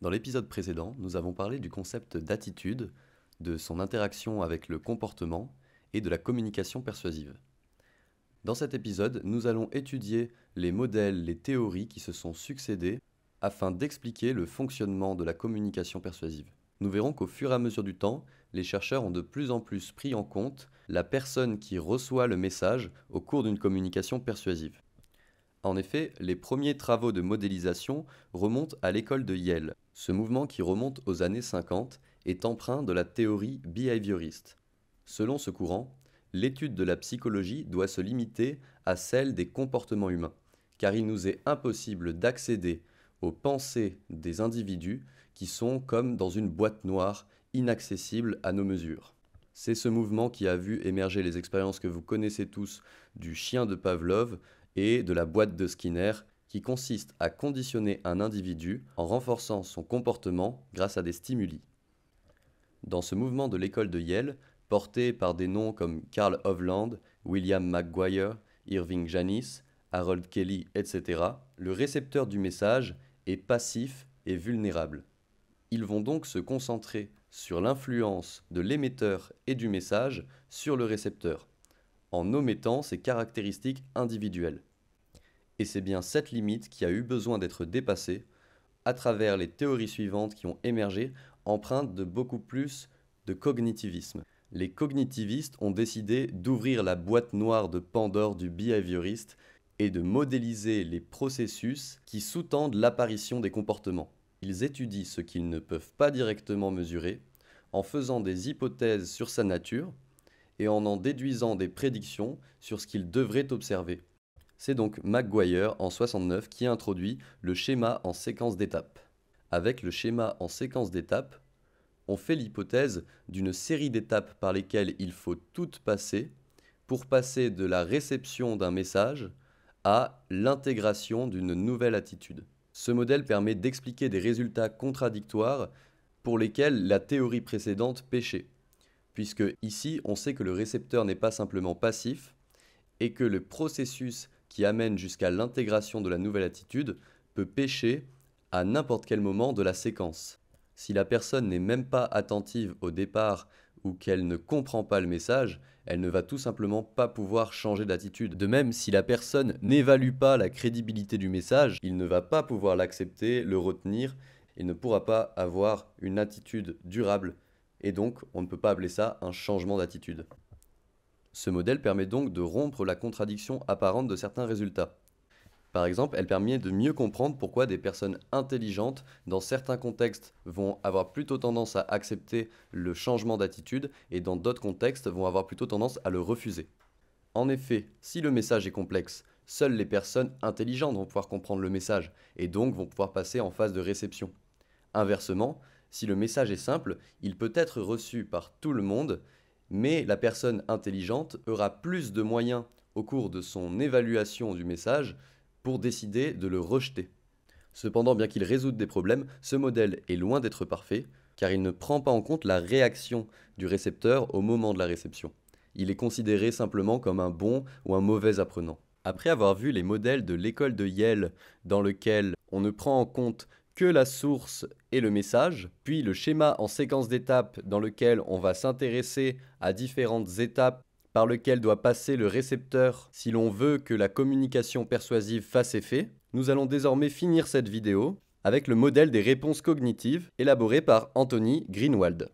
Dans l'épisode précédent, nous avons parlé du concept d'attitude, de son interaction avec le comportement et de la communication persuasive. Dans cet épisode, nous allons étudier les modèles, les théories qui se sont succédés afin d'expliquer le fonctionnement de la communication persuasive. Nous verrons qu'au fur et à mesure du temps, les chercheurs ont de plus en plus pris en compte la personne qui reçoit le message au cours d'une communication persuasive. En effet, les premiers travaux de modélisation remontent à l'école de Yale. Ce mouvement qui remonte aux années 50 est empreint de la théorie behavioriste. Selon ce courant, l'étude de la psychologie doit se limiter à celle des comportements humains, car il nous est impossible d'accéder aux pensées des individus qui sont comme dans une boîte noire inaccessible à nos mesures. C'est ce mouvement qui a vu émerger les expériences que vous connaissez tous du chien de Pavlov et de la boîte de Skinner, qui consiste à conditionner un individu en renforçant son comportement grâce à des stimuli. Dans ce mouvement de l'école de Yale, porté par des noms comme Carl Hovland, William McGuire, Irving Janis, Harold Kelly, etc., le récepteur du message est passif et vulnérable. Ils vont donc se concentrer sur l'influence de l'émetteur et du message sur le récepteur, en omettant ses caractéristiques individuelles. Et c'est bien cette limite qui a eu besoin d'être dépassée à travers les théories suivantes qui ont émergé, empreintes de beaucoup plus de cognitivisme. Les cognitivistes ont décidé d'ouvrir la boîte noire de Pandore du behavioriste et de modéliser les processus qui sous-tendent l'apparition des comportements. Ils étudient ce qu'ils ne peuvent pas directement mesurer en faisant des hypothèses sur sa nature et en déduisant des prédictions sur ce qu'ils devraient observer. C'est donc McGuire en 69 qui introduit le schéma en séquence d'étapes. Avec le schéma en séquence d'étapes, on fait l'hypothèse d'une série d'étapes par lesquelles il faut toutes passer pour passer de la réception d'un message à l'intégration d'une nouvelle attitude. Ce modèle permet d'expliquer des résultats contradictoires pour lesquels la théorie précédente péchait, puisque ici on sait que le récepteur n'est pas simplement passif et que le processus qui amène jusqu'à l'intégration de la nouvelle attitude peut pécher à n'importe quel moment de la séquence. Si la personne n'est même pas attentive au départ ou qu'elle ne comprend pas le message, elle ne va tout simplement pas pouvoir changer d'attitude. De même, si la personne n'évalue pas la crédibilité du message, il ne va pas pouvoir l'accepter, le retenir et ne pourra pas avoir une attitude durable. Et donc, on ne peut pas appeler ça un changement d'attitude. Ce modèle permet donc de rompre la contradiction apparente de certains résultats. Par exemple, elle permet de mieux comprendre pourquoi des personnes intelligentes, dans certains contextes, vont avoir plutôt tendance à accepter le changement d'attitude et dans d'autres contextes vont avoir plutôt tendance à le refuser. En effet, si le message est complexe, seules les personnes intelligentes vont pouvoir comprendre le message et donc vont pouvoir passer en phase de réception. Inversement, si le message est simple, il peut être reçu par tout le monde, mais la personne intelligente aura plus de moyens au cours de son évaluation du message pour décider de le rejeter. Cependant, bien qu'il résoute des problèmes, ce modèle est loin d'être parfait, car il ne prend pas en compte la réaction du récepteur au moment de la réception. Il est considéré simplement comme un bon ou un mauvais apprenant. Après avoir vu les modèles de l'école de Yale, dans lequel on ne prend en compte que la source et le message, puis le schéma en séquence d'étapes dans lequel on va s'intéresser à différentes étapes par lequel doit passer le récepteur si l'on veut que la communication persuasive fasse effet, nous allons désormais finir cette vidéo avec le modèle des réponses cognitives élaboré par Anthony Greenwald.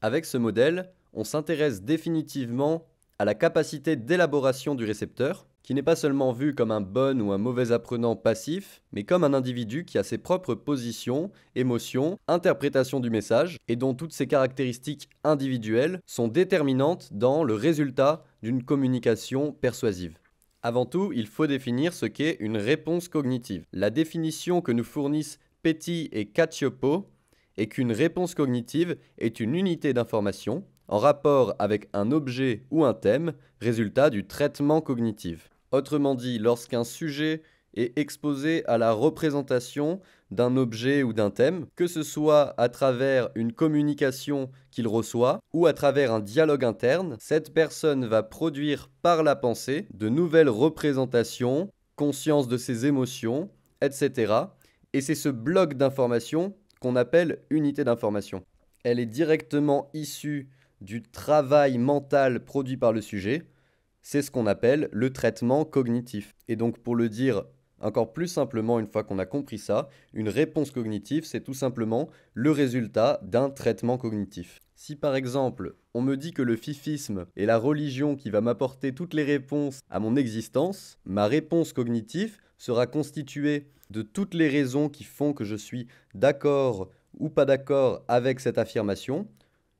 Avec ce modèle, on s'intéresse définitivement à la capacité d'élaboration du récepteur, qui n'est pas seulement vu comme un bon ou un mauvais apprenant passif, mais comme un individu qui a ses propres positions, émotions, interprétation du message, et dont toutes ces caractéristiques individuelles sont déterminantes dans le résultat d'une communication persuasive. Avant tout, il faut définir ce qu'est une réponse cognitive. La définition que nous fournissent Petty et Cacioppo est qu'une réponse cognitive est une unité d'information en rapport avec un objet ou un thème, résultat du traitement cognitif. Autrement dit, lorsqu'un sujet est exposé à la représentation d'un objet ou d'un thème, que ce soit à travers une communication qu'il reçoit ou à travers un dialogue interne, cette personne va produire par la pensée de nouvelles représentations, conscience de ses émotions, etc. Et c'est ce bloc d'informations qu'on appelle unité d'information. Elle est directement issue du travail mental produit par le sujet. C'est ce qu'on appelle le traitement cognitif. Et donc pour le dire encore plus simplement, une fois qu'on a compris ça, une réponse cognitive, c'est tout simplement le résultat d'un traitement cognitif. Si par exemple, on me dit que le fifisme est la religion qui va m'apporter toutes les réponses à mon existence, ma réponse cognitive sera constituée de toutes les raisons qui font que je suis d'accord ou pas d'accord avec cette affirmation,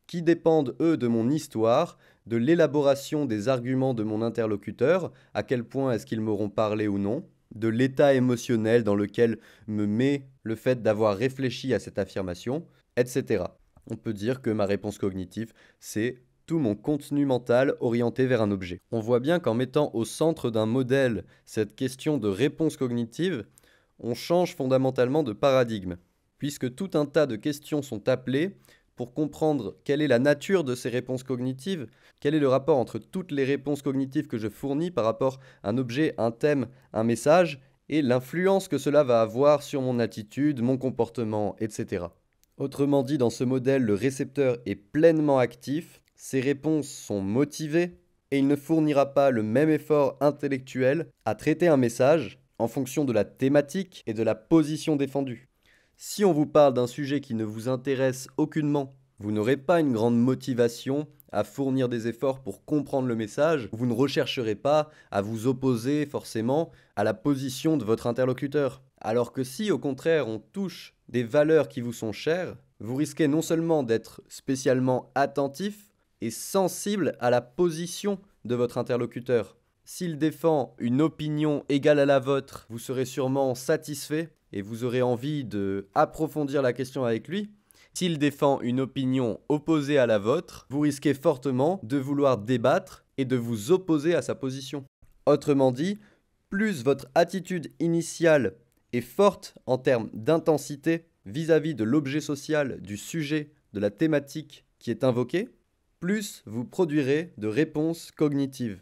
qui dépendent, eux, de mon histoire, de l'élaboration des arguments de mon interlocuteur, à quel point est-ce qu'ils m'auront parlé ou non, de l'état émotionnel dans lequel me met le fait d'avoir réfléchi à cette affirmation, etc. On peut dire que ma réponse cognitive, c'est tout mon contenu mental orienté vers un objet. On voit bien qu'en mettant au centre d'un modèle cette question de réponse cognitive, on change fondamentalement de paradigme, puisque tout un tas de questions sont appelées pour comprendre quelle est la nature de ces réponses cognitives, quel est le rapport entre toutes les réponses cognitives que je fournis par rapport à un objet, un thème, un message, et l'influence que cela va avoir sur mon attitude, mon comportement, etc. Autrement dit, dans ce modèle, le récepteur est pleinement actif, ses réponses sont motivées, et il ne fournira pas le même effort intellectuel à traiter un message en fonction de la thématique et de la position défendue. Si on vous parle d'un sujet qui ne vous intéresse aucunement, vous n'aurez pas une grande motivation à fournir des efforts pour comprendre le message, vous ne rechercherez pas à vous opposer forcément à la position de votre interlocuteur. Alors que si, au contraire, on touche des valeurs qui vous sont chères, vous risquez non seulement d'être spécialement attentif et sensible à la position de votre interlocuteur. S'il défend une opinion égale à la vôtre, vous serez sûrement satisfait et vous aurez envie d'approfondir la question avec lui. S'il défend une opinion opposée à la vôtre, vous risquez fortement de vouloir débattre et de vous opposer à sa position. Autrement dit, plus votre attitude initiale est forte en termes d'intensité vis-à-vis de l'objet social, du sujet, de la thématique qui est invoquée, plus vous produirez de réponses cognitives.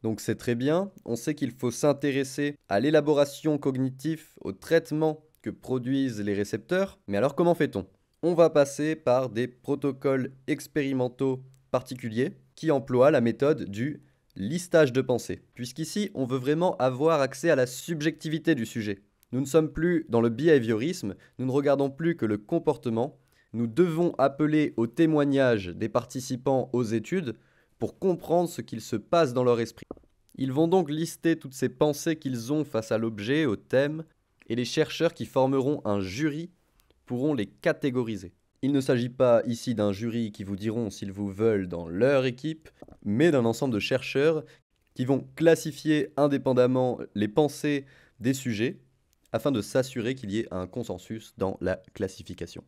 Donc c'est très bien, on sait qu'il faut s'intéresser à l'élaboration cognitive, au traitement que produisent les récepteurs, mais alors comment fait-on ? On va passer par des protocoles expérimentaux particuliers qui emploient la méthode du listage de pensée, puisqu'ici on veut vraiment avoir accès à la subjectivité du sujet. Nous ne sommes plus dans le behaviorisme, nous ne regardons plus que le comportement, nous devons appeler au témoignage des participants aux études pour comprendre ce qu'il se passe dans leur esprit. Ils vont donc lister toutes ces pensées qu'ils ont face à l'objet, au thème, et les chercheurs qui formeront un jury pourront les catégoriser. Il ne s'agit pas ici d'un jury qui vous diront s'ils vous veulent dans leur équipe, mais d'un ensemble de chercheurs qui vont classifier indépendamment les pensées des sujets afin de s'assurer qu'il y ait un consensus dans la classification.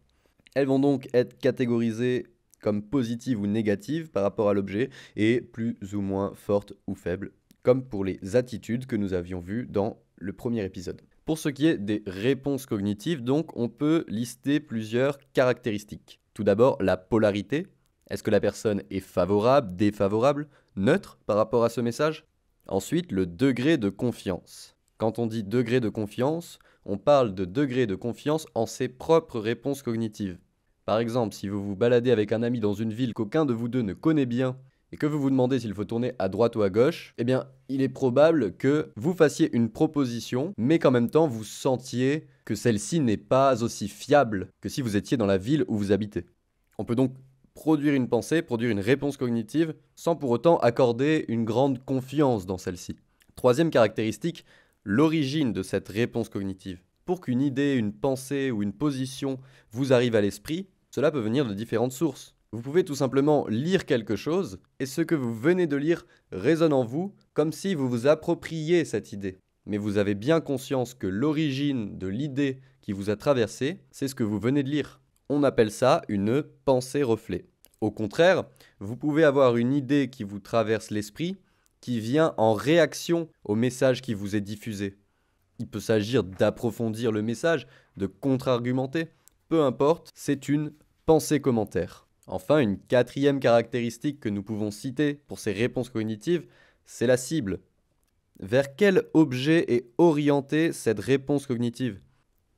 Elles vont donc être catégorisées comme positives ou négatives par rapport à l'objet et plus ou moins fortes ou faibles, comme pour les attitudes que nous avions vues dans le premier épisode. Pour ce qui est des réponses cognitives, donc, on peut lister plusieurs caractéristiques. Tout d'abord, la polarité. Est-ce que la personne est favorable, défavorable, neutre par rapport à ce message ? Ensuite, le degré de confiance. Quand on dit degré de confiance, on parle de degré de confiance en ses propres réponses cognitives. Par exemple, si vous vous baladez avec un ami dans une ville qu'aucun de vous deux ne connaît bien et que vous vous demandez s'il faut tourner à droite ou à gauche, eh bien, il est probable que vous fassiez une proposition, mais qu'en même temps, vous sentiez que celle-ci n'est pas aussi fiable que si vous étiez dans la ville où vous habitez. On peut donc produire une pensée, produire une réponse cognitive, sans pour autant accorder une grande confiance dans celle-ci. Troisième caractéristique, l'origine de cette réponse cognitive. Pour qu'une idée, une pensée ou une position vous arrive à l'esprit, cela peut venir de différentes sources. Vous pouvez tout simplement lire quelque chose et ce que vous venez de lire résonne en vous comme si vous vous appropriez cette idée. Mais vous avez bien conscience que l'origine de l'idée qui vous a traversé, c'est ce que vous venez de lire. On appelle ça une pensée reflet. Au contraire, vous pouvez avoir une idée qui vous traverse l'esprit qui vient en réaction au message qui vous est diffusé. Il peut s'agir d'approfondir le message, de contre-argumenter. Peu importe, c'est une pensée commentaire. Enfin, une quatrième caractéristique que nous pouvons citer pour ces réponses cognitives, c'est la cible. Vers quel objet est orientée cette réponse cognitive ?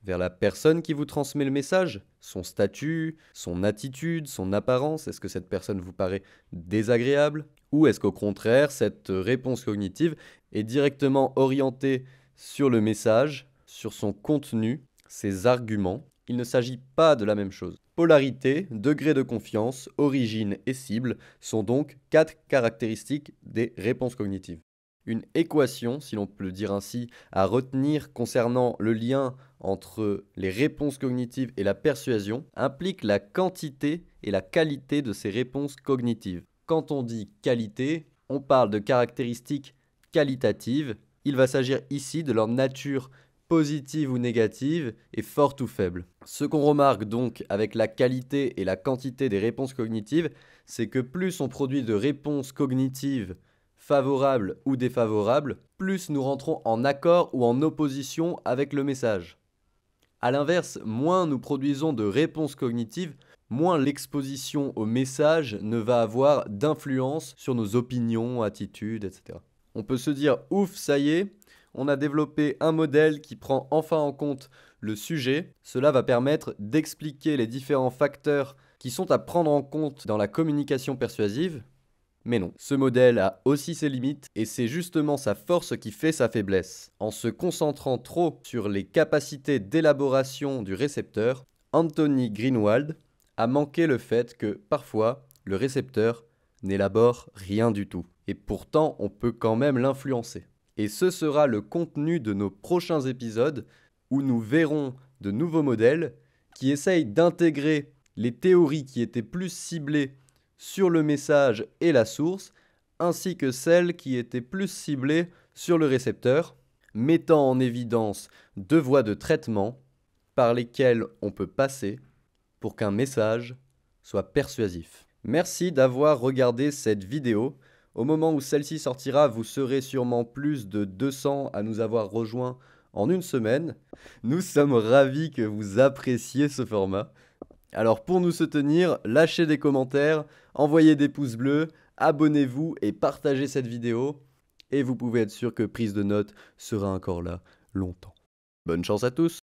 vers la personne qui vous transmet le message, son statut, son attitude, son apparence. Est-ce que cette personne vous paraît désagréable? Ou est-ce qu'au contraire, cette réponse cognitive est directement orientée sur le message, sur son contenu, ses arguments? Il ne s'agit pas de la même chose. Polarité, degré de confiance, origine et cible sont donc 4 caractéristiques des réponses cognitives. Une équation, si l'on peut le dire ainsi, à retenir concernant le lien entre les réponses cognitives et la persuasion implique la quantité et la qualité de ces réponses cognitives. Quand on dit qualité, on parle de caractéristiques qualitatives. Il va s'agir ici de leur nature positive ou négative et forte ou faible. Ce qu'on remarque donc avec la qualité et la quantité des réponses cognitives, c'est que plus on produit de réponses cognitives favorables ou défavorables, plus nous rentrons en accord ou en opposition avec le message. A l'inverse, moins nous produisons de réponses cognitives, moins l'exposition au message ne va avoir d'influence sur nos opinions, attitudes, etc. On peut se dire « ouf, ça y est », on a développé un modèle qui prend enfin en compte le sujet. Cela va permettre d'expliquer les différents facteurs qui sont à prendre en compte dans la communication persuasive. Mais non, ce modèle a aussi ses limites et c'est justement sa force qui fait sa faiblesse. En se concentrant trop sur les capacités d'élaboration du récepteur, Anthony Greenwald a manqué le fait que parfois le récepteur n'élabore rien du tout. Et pourtant, on peut quand même l'influencer. Et ce sera le contenu de nos prochains épisodes où nous verrons de nouveaux modèles qui essayent d'intégrer les théories qui étaient plus ciblées sur le message et la source, ainsi que celles qui étaient plus ciblées sur le récepteur, mettant en évidence 2 voies de traitement par lesquelles on peut passer pour qu'un message soit persuasif. Merci d'avoir regardé cette vidéo. Au moment où celle-ci sortira, vous serez sûrement plus de 200 à nous avoir rejoints en une semaine. Nous sommes ravis que vous appréciez ce format. Alors pour nous soutenir, lâchez des commentaires, envoyez des pouces bleus, abonnez-vous et partagez cette vidéo. Et vous pouvez être sûr que Prise de Notes sera encore là longtemps. Bonne chance à tous!